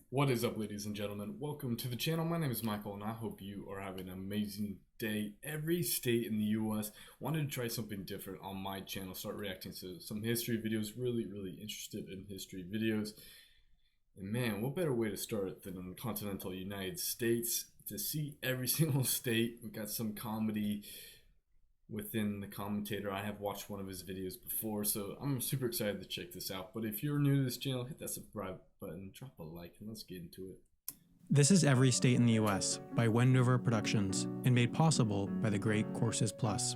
What is up, ladies and gentlemen? Welcome to the channel. My name is Michael, and I hope you are having an amazing day. Every state in the U.S. wanted to try something different on my channel, start reacting to some history videos. Really interested in history videos. And man, what better way to start than in the continental United States to see every single state. We got some comedy within the commentator. I have watched one of his videos before, so I'm super excited to check this out. But if you're new to this channel, hit that subscribe button, drop a like, and let's get into it. This is Every State in the U.S. by Wendover Productions and made possible by the great Courses Plus.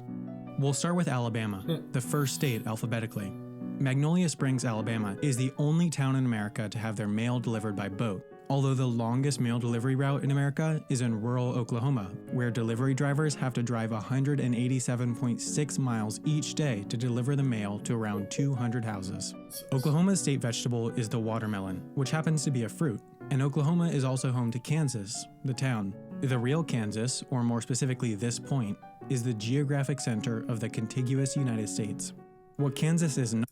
We'll start with Alabama, the first state alphabetically. Magnolia Springs, Alabama is the only town in America to have their mail delivered by boat, although the longest mail delivery route in America is in rural Oklahoma, where delivery drivers have to drive 187.6 miles each day to deliver the mail to around 200 houses. Oklahoma's state vegetable is the watermelon, which happens to be a fruit, and Oklahoma is also home to Kansas, the town. The real Kansas, or more specifically this point, is the geographic center of the contiguous United States. What Kansas is not.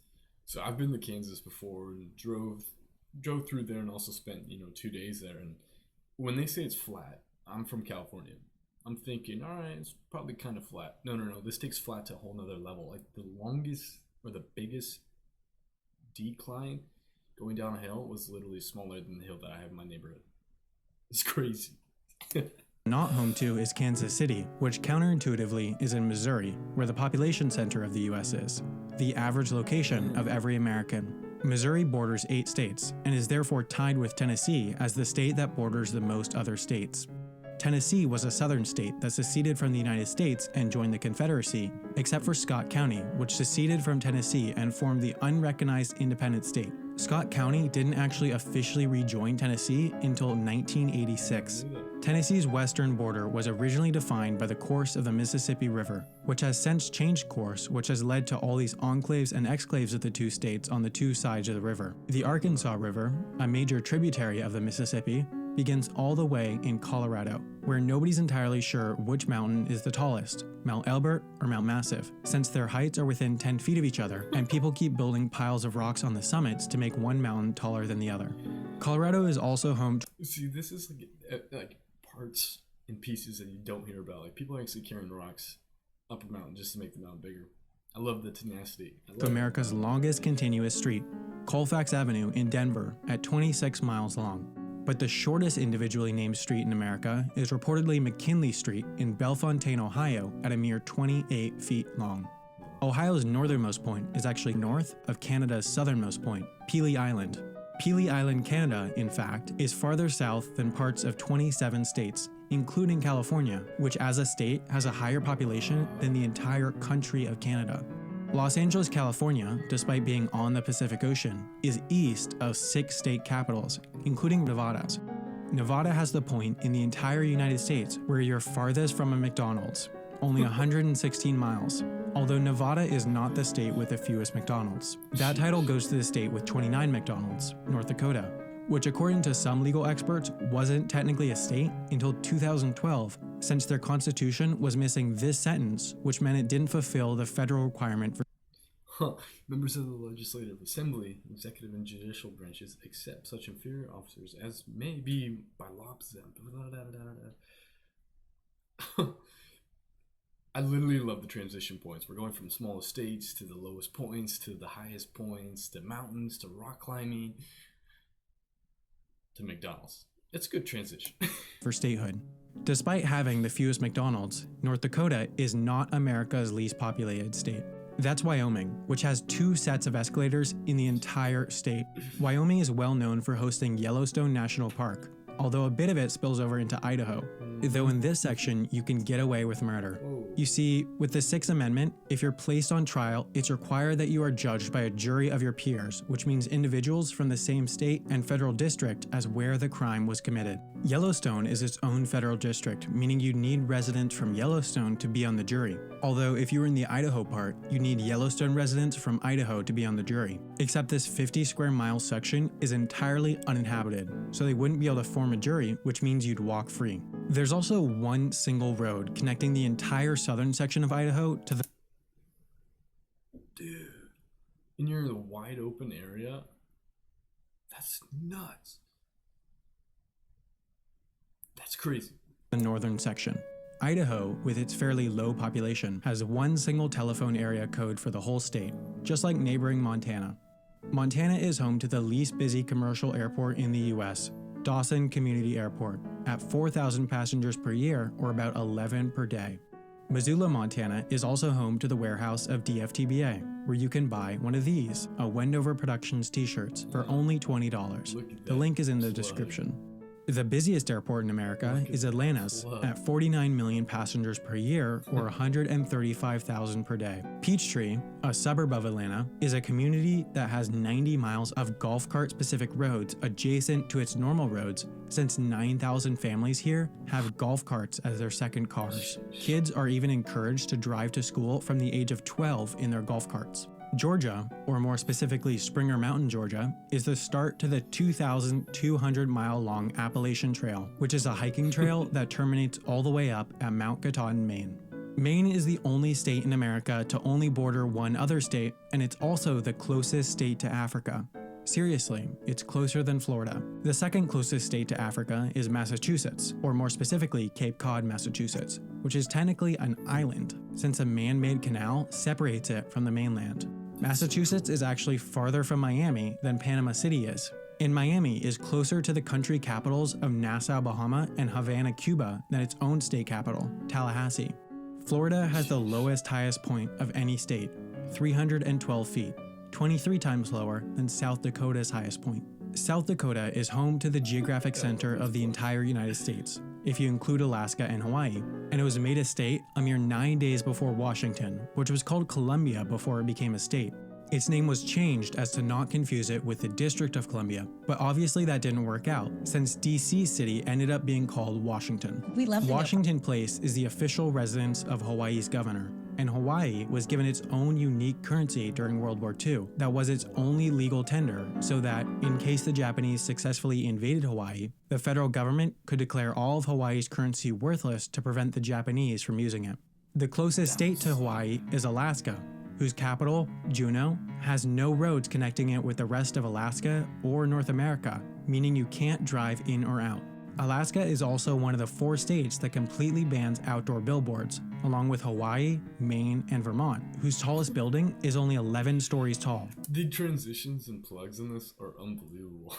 So I've been to Kansas before and drove through there and also spent 2 days there. And when they say it's flat, I'm from California. I'm thinking, all right, it's probably kind of flat. No. This takes flat to a whole nother level. Like the longest or the biggest decline going down a hill was literally smaller than the hill that I have in my neighborhood. It's crazy. Not home to is Kansas City, which counterintuitively is in Missouri, where the population center of the U.S. is, the average location of every American. Missouri borders 8 states, and is therefore tied with Tennessee as the state that borders the most other states. Tennessee was a southern state that seceded from the United States and joined the Confederacy, except for Scott County, which seceded from Tennessee and formed the unrecognized independent state. Scott County didn't actually officially rejoin Tennessee until 1986. Tennessee's western border was originally defined by the course of the Mississippi River, which has since changed course, which has led to all these enclaves and exclaves of the two states on the two sides of the river. The Arkansas River, a major tributary of the Mississippi, begins all the way in Colorado, where nobody's entirely sure which mountain is the tallest, Mount Elbert or Mount Massive, since their heights are within 10 feet of each other, and people keep building piles of rocks on the summits to make one mountain taller than the other. Colorado is also home to— See, this is like parts and pieces that you don't hear about. Like people are actually carrying rocks up a mountain just to make the mountain bigger. I love the tenacity. America's longest continuous street, Colfax Avenue in Denver, at 26 miles long. But the shortest individually named street in America is reportedly McKinley Street in Bellefontaine, Ohio, at a mere 28 feet long. Ohio's northernmost point is actually north of Canada's southernmost point, Pelee Island. Pelee Island, Canada, in fact, is farther south than parts of 27 states, including California, which as a state has a higher population than the entire country of Canada. Los Angeles, California, despite being on the Pacific Ocean, is east of 6 state capitals, including Nevada's. Nevada has the point in the entire United States where you're farthest from a McDonald's, only 116 miles, although Nevada is not the state with the fewest McDonald's. That title goes to the state with 29 McDonald's, North Dakota, which according to some legal experts wasn't technically a state until 2012, since their constitution was missing this sentence, which meant it didn't fulfill the federal requirement for members of the Legislative Assembly, executive and judicial branches, except such inferior officers as may be by law exempt. I literally love the transition points. We're going from smallest states to the lowest points to the highest points to mountains to rock climbing to McDonald's. It's a good transition. for statehood. Despite having the fewest McDonald's, North Dakota is not America's least populated state. That's Wyoming, which has 2 sets of escalators in the entire state. Wyoming is well known for hosting Yellowstone National Park, although a bit of it spills over into Idaho, though in this section you can get away with murder. You see, with the 6th Amendment, if you're placed on trial, it's required that you are judged by a jury of your peers, which means individuals from the same state and federal district as where the crime was committed. Yellowstone is its own federal district, meaning you need residents from Yellowstone to be on the jury. Although if you were in the Idaho part, you need Yellowstone residents from Idaho to be on the jury. Except this 50 square mile section is entirely uninhabited, so they wouldn't be able to form a jury, which means you'd walk free. There's also one single road connecting the entire southern section of Idaho to the— Dude, and you're in a wide open area? That's nuts. That's crazy. The northern section. Idaho, with its fairly low population, has one single telephone area code for the whole state, just like neighboring Montana. Montana is home to the least busy commercial airport in the US, Dawson Community Airport, at 4,000 passengers per year, or about 11 per day. Missoula, Montana is also home to the warehouse of DFTBA, where you can buy one of these, a Wendover Productions t-shirts, for only $20. The link is in the description. The busiest airport in America is Atlanta's, at 49 million passengers per year, or 135,000 per day. Peachtree, a suburb of Atlanta, is a community that has 90 miles of golf cart specific roads adjacent to its normal roads, since 9,000 families here have golf carts as their second cars. Kids are even encouraged to drive to school from the age of 12 in their golf carts. Georgia, or more specifically Springer Mountain, Georgia, is the start to the 2,200-mile-long Appalachian Trail, which is a hiking trail that terminates all the way up at Mount Katahdin, Maine. Maine is the only state in America to only border one other state, and it's also the closest state to Africa. Seriously, it's closer than Florida. The second closest state to Africa is Massachusetts, or more specifically Cape Cod, Massachusetts, which is technically an island, since a man-made canal separates it from the mainland. Massachusetts is actually farther from Miami than Panama City is, and Miami is closer to the country capitals of Nassau, Bahama, and Havana, Cuba than its own state capital, Tallahassee. Florida has the lowest highest point of any state, 312 feet, 23 times lower than South Dakota's highest point. South Dakota is home to the geographic center of the entire United States, if you include Alaska and Hawaii, and it was made a state a mere 9 days before Washington, which was called Columbia before it became a state. Its name was changed as to not confuse it with the District of Columbia, but obviously that didn't work out, since D.C. City ended up being called Washington. We love Washington Place is the official residence of Hawaii's governor, and Hawaii was given its own unique currency during World War II that was its only legal tender, so that, in case the Japanese successfully invaded Hawaii, the federal government could declare all of Hawaii's currency worthless to prevent the Japanese from using it. The closest state to Hawaii is Alaska, whose capital, Juneau, has no roads connecting it with the rest of Alaska or North America, meaning you can't drive in or out. Alaska is also one of the 4 states that completely bans outdoor billboards, along with Hawaii, Maine, and Vermont, whose tallest building is only 11 stories tall. The transitions and plugs in this are unbelievable.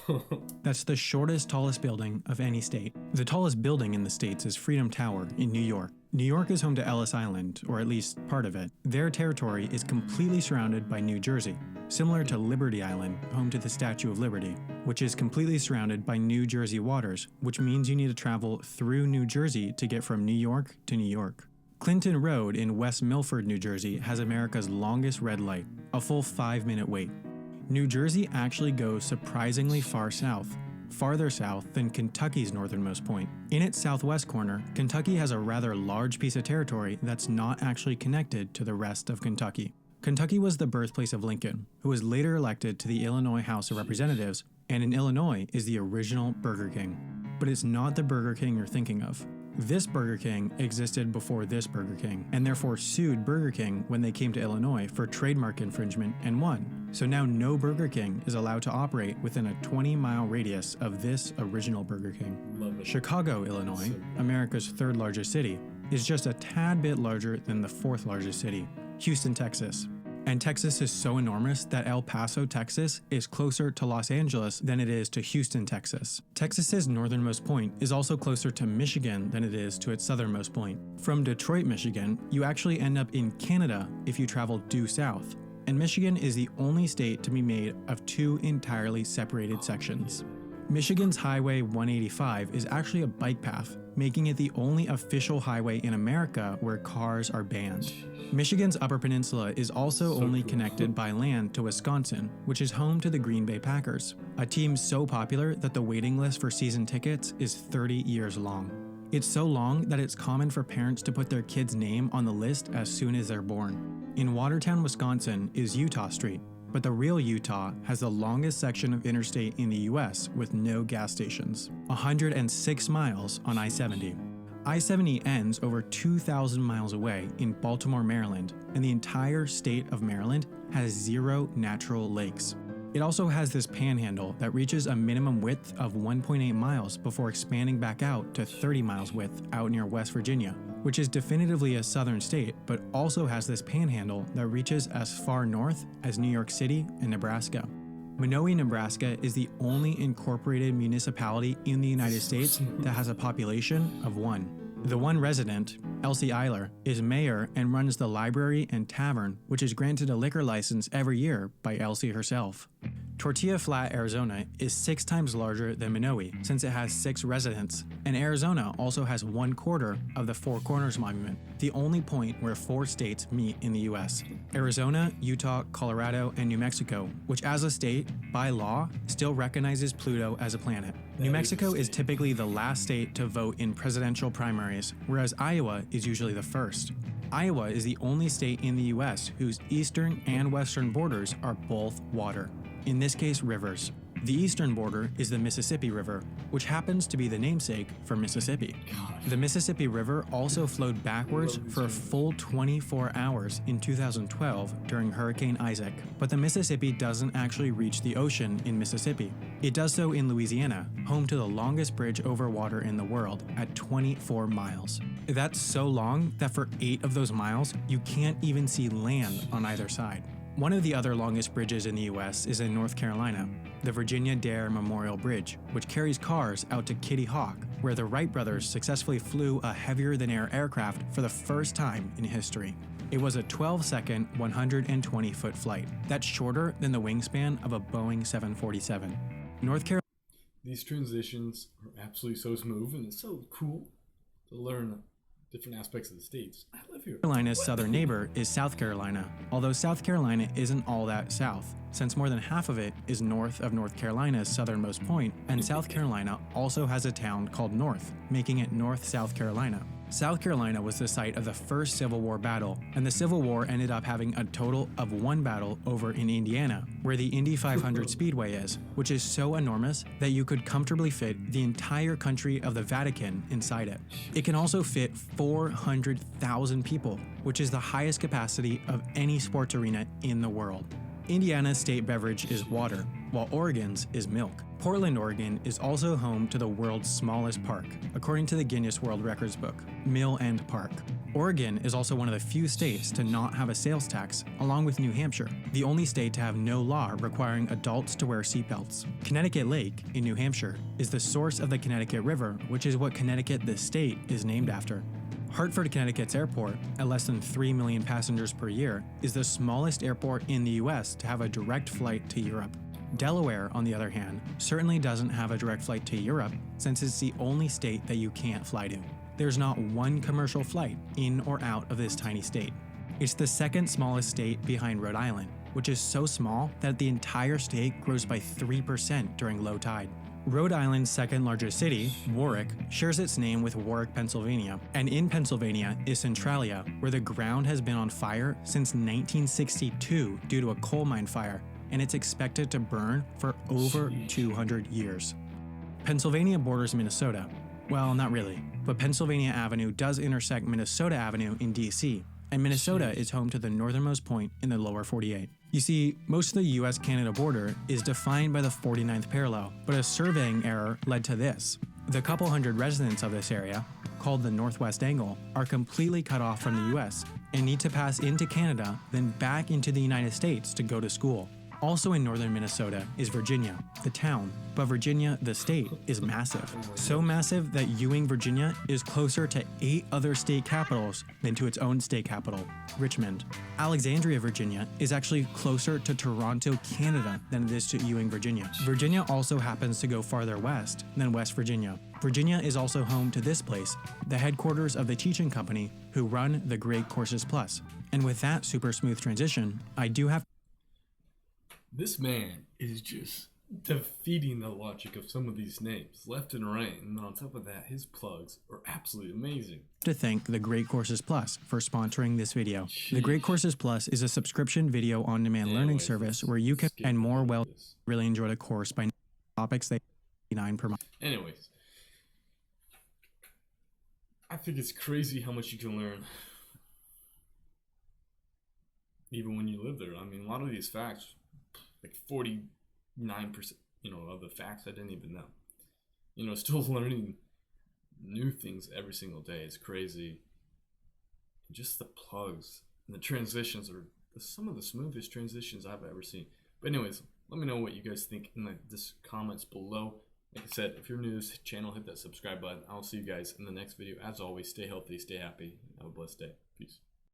That's the shortest, tallest building of any state. The tallest building in the states is Freedom Tower in New York. New York is home to Ellis Island, or at least part of it. Their territory is completely surrounded by New Jersey, similar to Liberty Island, home to the Statue of Liberty, which is completely surrounded by New Jersey waters, which means you need to travel through New Jersey to get from New York to New York. Clinton Road in West Milford, New Jersey has America's longest red light, a full 5-minute wait. New Jersey actually goes surprisingly far south, farther south than Kentucky's northernmost point. In its southwest corner, Kentucky has a rather large piece of territory that's not actually connected to the rest of Kentucky. Kentucky was the birthplace of Lincoln, who was later elected to the Illinois House of Representatives, and in Illinois is the original Burger King. But it's not the Burger King you're thinking of. This Burger King existed before this Burger King, and therefore sued Burger King when they came to Illinois for trademark infringement and won. So now no Burger King is allowed to operate within a 20-mile radius of this original Burger King. Love it. Chicago, Illinois, America's 3rd largest city, is just a tad bit larger than the 4th largest city, Houston, Texas. And Texas is so enormous that El Paso, Texas is closer to Los Angeles than it is to Houston, Texas. Texas's northernmost point is also closer to Michigan than it is to its southernmost point. From Detroit, Michigan, you actually end up in Canada if you travel due south. And Michigan is the only state to be made of 2 entirely separated sections. Michigan's Highway 185 is actually a bike path, making it the only official highway in America where cars are banned. Michigan's Upper Peninsula is also only connected by land to Wisconsin, which is home to the Green Bay Packers, a team so popular that the waiting list for season tickets is 30 years long. It's so long that it's common for parents to put their kid's name on the list as soon as they're born. In Watertown, Wisconsin is Utah Street, but the real Utah has the longest section of interstate in the US with no gas stations, 106 miles on I-70. I-70 ends over 2,000 miles away in Baltimore, Maryland, and the entire state of Maryland has 0 natural lakes. It also has this panhandle that reaches a minimum width of 1.8 miles before expanding back out to 30 miles width out near West Virginia, which is definitively a southern state, but also has this panhandle that reaches as far north as New York City and Nebraska. Minowi, Nebraska is the only incorporated municipality in the United States that has a population of 1. The one resident, Elsie Eiler, is mayor and runs the library and tavern, which is granted a liquor license every year by Elsie herself. Tortilla Flat, Arizona is 6 times larger than Minowi since it has 6 residents, and Arizona also has 1/4 of the Four Corners Monument, the only point where 4 states meet in the US. Arizona, Utah, Colorado, and New Mexico, which as a state, by law, still recognizes Pluto as a planet. New Mexico is typically the last state to vote in presidential primaries, whereas Iowa is usually the first. Iowa is the only state in the US whose eastern and western borders are both water. In this case, rivers. The eastern border is the Mississippi River, which happens to be the namesake for Mississippi. The Mississippi River also flowed backwards for a full 24 hours in 2012 during Hurricane Isaac, but the Mississippi doesn't actually reach the ocean in Mississippi. It does so in Louisiana, home to the longest bridge over water in the world at 24 miles. That's so long that for 8 of those miles, you can't even see land on either side. One of the other longest bridges in the US is in North Carolina, the Virginia Dare Memorial Bridge, which carries cars out to Kitty Hawk, where the Wright brothers successfully flew a heavier-than-air aircraft for the first time in history. It was a 12-second, 120-foot flight. That's shorter than the wingspan of a Boeing 747. North Carolina. These transitions are absolutely so smooth, and it's so cool to learn different aspects of the states. I live here. Carolina's southern neighbor is South Carolina, although South Carolina isn't all that south, since more than half of it is north of North Carolina's southernmost point, and South Carolina also has a town called North, making it North South Carolina. South Carolina was the site of the first Civil War battle, and the Civil War ended up having a total of 1 battle over in Indiana, where the Indy 500 Speedway is, which is so enormous that you could comfortably fit the entire country of the Vatican inside it. It can also fit 400,000 people, which is the highest capacity of any sports arena in the world. Indiana's state beverage is water, while Oregon's is milk. Portland, Oregon is also home to the world's smallest park, according to the Guinness World Records book, Mill End Park. Oregon is also one of the few states to not have a sales tax, along with New Hampshire, the only state to have no law requiring adults to wear seatbelts. Connecticut Lake, in New Hampshire, is the source of the Connecticut River, which is what Connecticut, the state, is named after. Hartford, Connecticut's airport, at less than 3 million passengers per year, is the smallest airport in the US to have a direct flight to Europe. Delaware, on the other hand, certainly doesn't have a direct flight to Europe since it's the only state that you can't fly to. There's not one commercial flight in or out of this tiny state. It's the second smallest state behind Rhode Island, which is so small that the entire state grows by 3% during low tide. Rhode Island's second largest city, Warwick, shares its name with Warwick, Pennsylvania, and in Pennsylvania is Centralia, where the ground has been on fire since 1962 due to a coal mine fire, and it's expected to burn for over 200 years. Pennsylvania borders Minnesota. Well, not really, but Pennsylvania Avenue does intersect Minnesota Avenue in DC, and Minnesota is home to the northernmost point in the lower 48. You see, most of the US-Canada border is defined by the 49th parallel, but a surveying error led to this. The couple hundred residents of this area, called the Northwest Angle, are completely cut off from the US and need to pass into Canada, then back into the United States to go to school. Also in northern Minnesota is Virginia, the town, but Virginia, the state, is massive. So massive that Ewing, Virginia is closer to 8 other state capitals than to its own state capital, Richmond. Alexandria, Virginia is actually closer to Toronto, Canada than it is to Ewing, Virginia. Virginia also happens to go farther west than West Virginia. Virginia is also home to this place, the headquarters of the teaching company who run the Great Courses Plus. And with that super smooth transition, I do have This man is just defeating the logic of some of these names left and right, and on top of that, his plugs are absolutely amazing. To thank the Great Courses Plus for sponsoring this video. The Great Courses Plus is a subscription video on-demand learning service where you can and more well really enjoy the course by topics they 9 per month. Anyways, I think it's crazy how much you can learn even when you live there. I mean, a lot of these facts, like 40 99%, of the facts I didn't even know. Still learning new things every single day. It's crazy. Just the plugs and the transitions are some of the smoothest transitions I've ever seen. But anyways, let me know what you guys think in the comments below. Like I said, if you're new to this channel, hit that subscribe button. I'll see you guys in the next video. As always, stay healthy, stay happy, and have a blessed day. Peace.